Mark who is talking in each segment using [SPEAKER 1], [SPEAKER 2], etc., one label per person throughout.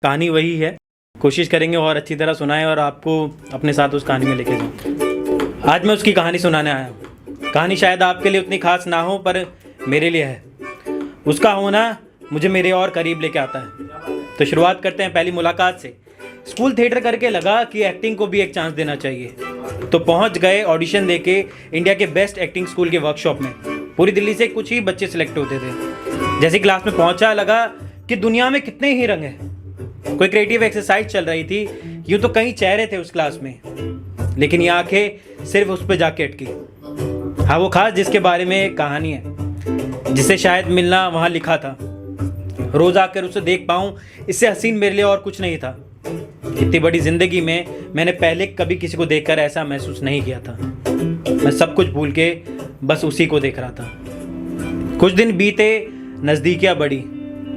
[SPEAKER 1] कहानी वही है, कोशिश करेंगे और अच्छी तरह सुनाएं और आपको अपने साथ उस कहानी में लेके जाऊँ। आज मैं उसकी कहानी सुनाने आया हूँ। कहानी शायद आपके लिए उतनी खास ना हो, पर मेरे लिए है। उसका होना मुझे मेरे और करीब लेके आता है। तो शुरुआत करते हैं पहली मुलाकात से। स्कूल थिएटर करके लगा कि एक्टिंग को भी एक चांस देना चाहिए, तो पहुंच गए ऑडिशन देके इंडिया के बेस्ट एक्टिंग स्कूल के वर्कशॉप में। पूरी दिल्ली से कुछ ही बच्चे सिलेक्ट होते थे। जैसे क्लास में पहुंचा, लगा कि दुनिया में कितने ही रंग हैं। कोई क्रिएटिव एक्सरसाइज चल रही थी। यूँ तो कई चेहरे थे उस क्लास में, लेकिन ये आंखें सिर्फ उस पर जाके अटकी। हाँ, वो खास जिसके बारे में एक कहानी है, जिसे शायद मिलना वहाँ लिखा था। रोज आकर उसे देख पाऊँ, इससे हसीन मेरे लिए और कुछ नहीं था। इतनी बड़ी जिंदगी में मैंने पहले कभी किसी को देखकर ऐसा महसूस नहीं किया था। मैं सब कुछ भूल के बस उसी को देख रहा था। कुछ दिन बीते, नज़दीकियाँ बढ़ी,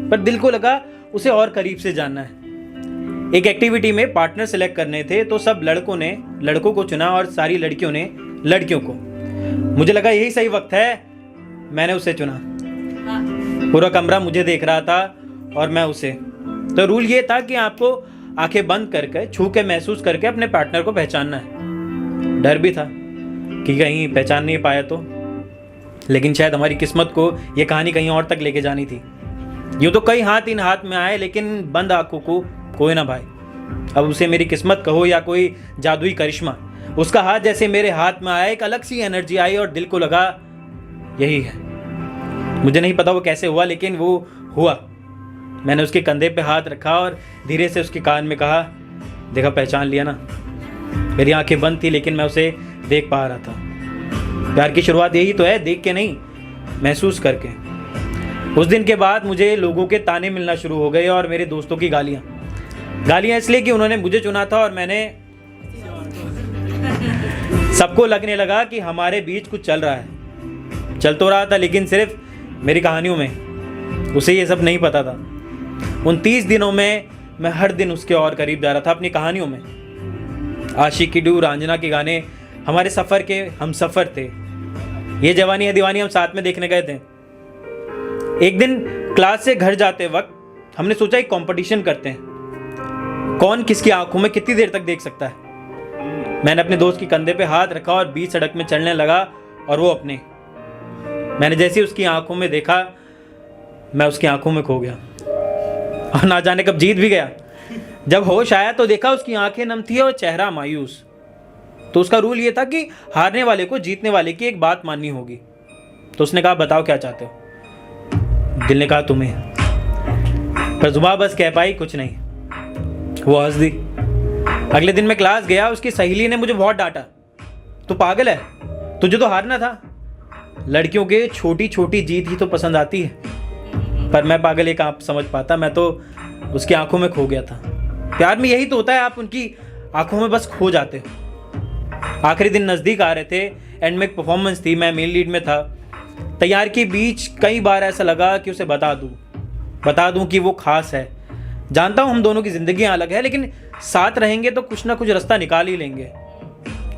[SPEAKER 1] पर दिल को लगा उसे और करीब से जानना है। एक एक्टिविटी में पार्टनर सेलेक्ट करने थे, तो सब लड़कों ने लड़कों को चुना और सारी लड़कियों ने लड़कियों को। मुझे लगा यही सही वक्त है, मैंने उसे चुना। पूरा कमरा मुझे देख रहा था और मैं उसे। तो रूल ये था कि आपको आंखें बंद करके, छू के, महसूस करके अपने पार्टनर को पहचानना है। डर भी था कि कहीं पहचान नहीं पाया तो, लेकिन शायद हमारी किस्मत को ये कहानी कहीं और तक लेके जानी थी। यूँ तो कई हाथ इन हाथ में आए, लेकिन बंद आंखों को कोई ना भाई। अब उसे मेरी किस्मत कहो या कोई जादुई करिश्मा, उसका हाथ जैसे मेरे हाथ में आया, एक अलग सी एनर्जी आई और दिल को लगा यही है। मुझे नहीं पता वो कैसे हुआ, लेकिन वो हुआ। मैंने उसके कंधे पे हाथ रखा और धीरे से उसके कान में कहा, देखा, पहचान लिया ना। मेरी आंखें बंद थी, लेकिन मैं उसे देख पा रहा था। प्यार की शुरुआत यही तो है, देख के नहीं, महसूस करके। उस दिन के बाद मुझे लोगों के ताने मिलना शुरू हो गए और मेरे दोस्तों की गालियाँ इसलिए कि उन्होंने मुझे चुना था और मैंने। सबको लगने लगा कि हमारे बीच कुछ चल रहा है। चल तो रहा था, लेकिन सिर्फ मेरी कहानियों में। उसे ये सब नहीं पता था। उन 30 दिनों में मैं हर दिन उसके और करीब जा रहा था अपनी कहानियों में। आशिकी 2, रंजना के गाने हमारे सफ़र के हम सफ़र थे। ये जवानी है दीवानी हम साथ में देखने गए थे। एक दिन क्लास से घर जाते वक्त हमने सोचा एक कंपटीशन करते हैं, कौन किसकी आंखों में कितनी देर तक देख सकता है। मैंने अपने दोस्त के कंधे पे हाथ रखा और बीच सड़क में चलने लगा, और वो अपने। मैंने जैसे उसकी आंखों में देखा, मैं उसकी आंखों में खो गया और ना जाने कब जीत भी गया। जब होश आया तो देखा उसकी आंखें नम थी और चेहरा मायूस। तो उसका रूल ये था कि हारने वाले को जीतने वाले की एक बात माननी होगी। तो उसने कहा, बताओ क्या चाहते हो। दिल ने कहा, तुम्हें। पर जुबान बस कह पाई, कुछ नहीं। वो हंस दी। अगले दिन मैं क्लास गया, उसकी सहेली ने मुझे बहुत डांटा, तू पागल है, तुझे तो हारना था। लड़कियों के छोटी छोटी जीत ही तो पसंद आती है। पर मैं पागल एक आप समझ पाता, मैं तो उसकी आंखों में खो गया था। प्यार में यही तो होता है, आप उनकी आंखों में बस खो जाते हो। आखिरी दिन नज़दीक आ रहे थे, एंड में एक परफॉर्मेंस थी, मैं मेन लीड में था। तैयार के बीच कई बार ऐसा लगा कि उसे बता दूं कि वो खास है। जानता हूँ हम दोनों की ज़िंदगियाँ अलग है, लेकिन साथ रहेंगे तो कुछ ना कुछ रास्ता निकाल ही लेंगे।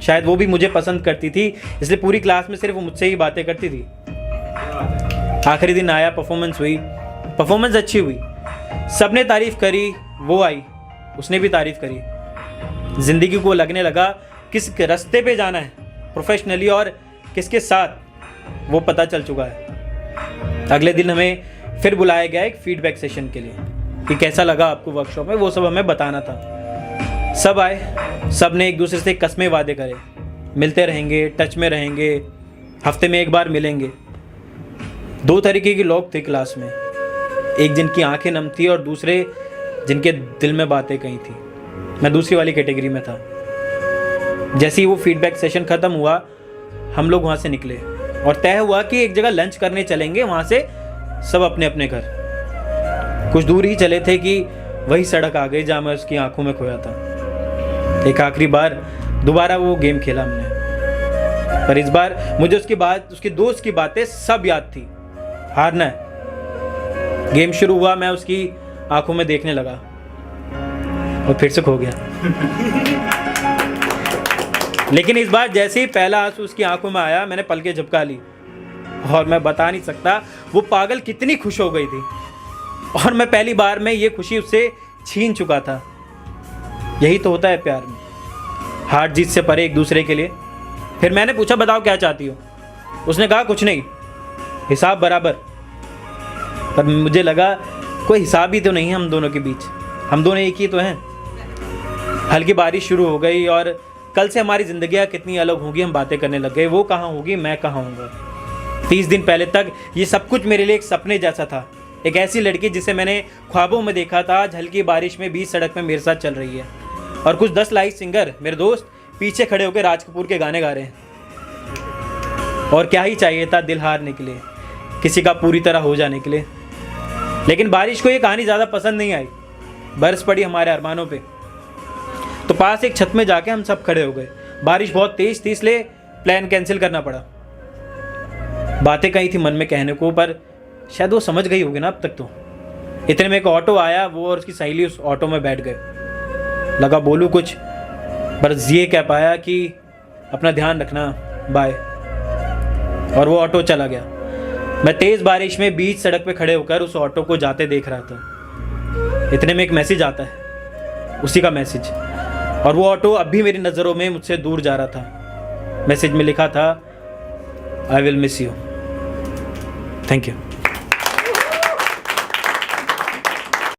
[SPEAKER 1] शायद वो भी मुझे पसंद करती थी, इसलिए पूरी क्लास में सिर्फ वो मुझसे ही बातें करती थी। आखिरी दिन आया, परफॉर्मेंस हुई। परफॉर्मेंस अच्छी हुई, सबने तारीफ करी। वो आई, उसने भी तारीफ करी। जिंदगी को लगने लगा किस रास्ते पे जाना है प्रोफेशनली और किसके साथ, वो पता चल चुका है। अगले दिन हमें फिर बुलाया गया एक फीडबैक सेशन के लिए कि कैसा लगा आपको वर्कशॉप में, वो सब हमें बताना था। सब आए, सब ने एक दूसरे से कस्में वादे करे, मिलते रहेंगे, टच में रहेंगे, हफ्ते में एक बार मिलेंगे। 2 तरीके के लोग थे क्लास में, एक जिनकी आंखें नम थी और दूसरे जिनके दिल में बातें कही थी। मैं दूसरी वाली कैटेगरी में था। जैसे ही वो फीडबैक सेशन ख़त्म हुआ, हम लोग वहाँ से निकले और तय हुआ कि एक जगह लंच करने चलेंगे, वहाँ से सब अपने अपने घर। कुछ दूर ही चले थे कि वही सड़क आ गई जहाँ मैं उसकी आंखों में खोया था। एक आखिरी बार दोबारा वो गेम खेला हमने, पर इस बार मुझे उसके दोस्त की बातें सब याद थी। हारना है। गेम शुरू हुआ, मैं उसकी आंखों में देखने लगा और फिर से खो गया। लेकिन इस बार जैसे ही पहला आंसू उसकी आंखों में आया, मैंने पलकें झपका ली और मैं बता नहीं सकता वो पागल कितनी खुश हो गई थी। और मैं पहली बार में ये खुशी उससे छीन चुका था। यही तो होता है प्यार में, हार जीत से परे एक दूसरे के लिए। फिर मैंने पूछा, बताओ क्या चाहती हो? उसने कहा, कुछ नहीं, हिसाब बराबर। पर मुझे लगा कोई हिसाब ही तो नहीं है हम दोनों के बीच, हम दोनों एक ही तो हैं। हल्की बारिश शुरू हो गई और कल से हमारी ज़िंदगियाँ कितनी अलग होंगी हम बातें करने लग गए। वो कहाँ होगी, मैं कहाँ होऊंगा। 30 दिन पहले तक ये सब कुछ मेरे लिए एक सपने जैसा था। एक ऐसी लड़की जिसे मैंने ख्वाबों में देखा था, आज हल्की बारिश में बीच सड़क में मेरे साथ चल रही है। और कुछ 10 लाइव सिंगर मेरे दोस्त पीछे खड़े होकर राज कपूर के गाने गा रहे हैं। और क्या ही चाहिए था दिल हारने के लिए, किसी का पूरी तरह हो जाने के लिए। लेकिन बारिश को ये कहानी ज़्यादा पसंद नहीं आई। बरस पड़ी हमारे अरमानों पे, तो पास एक छत में जाके हम सब खड़े हो गए। बारिश बहुत तेज थी, इसलिए प्लान कैंसिल करना पड़ा। बातें कही थी मन में कहने को, पर शायद वो समझ गई होगी ना अब तक तो। इतने में एक ऑटो आया, वो और उसकी सहेली उस ऑटो में बैठ गए। लगा बोलूँ कुछ, बस ये कह पाया कि अपना ध्यान रखना, बाय। और वो ऑटो चला गया। मैं तेज़ बारिश में बीच सड़क पे खड़े होकर उस ऑटो को जाते देख रहा था। इतने में एक मैसेज आता है, उसी का मैसेज। और वो ऑटो अब भी मेरी नज़रों में मुझसे दूर जा रहा था। मैसेज में लिखा था, I will miss you, thank you.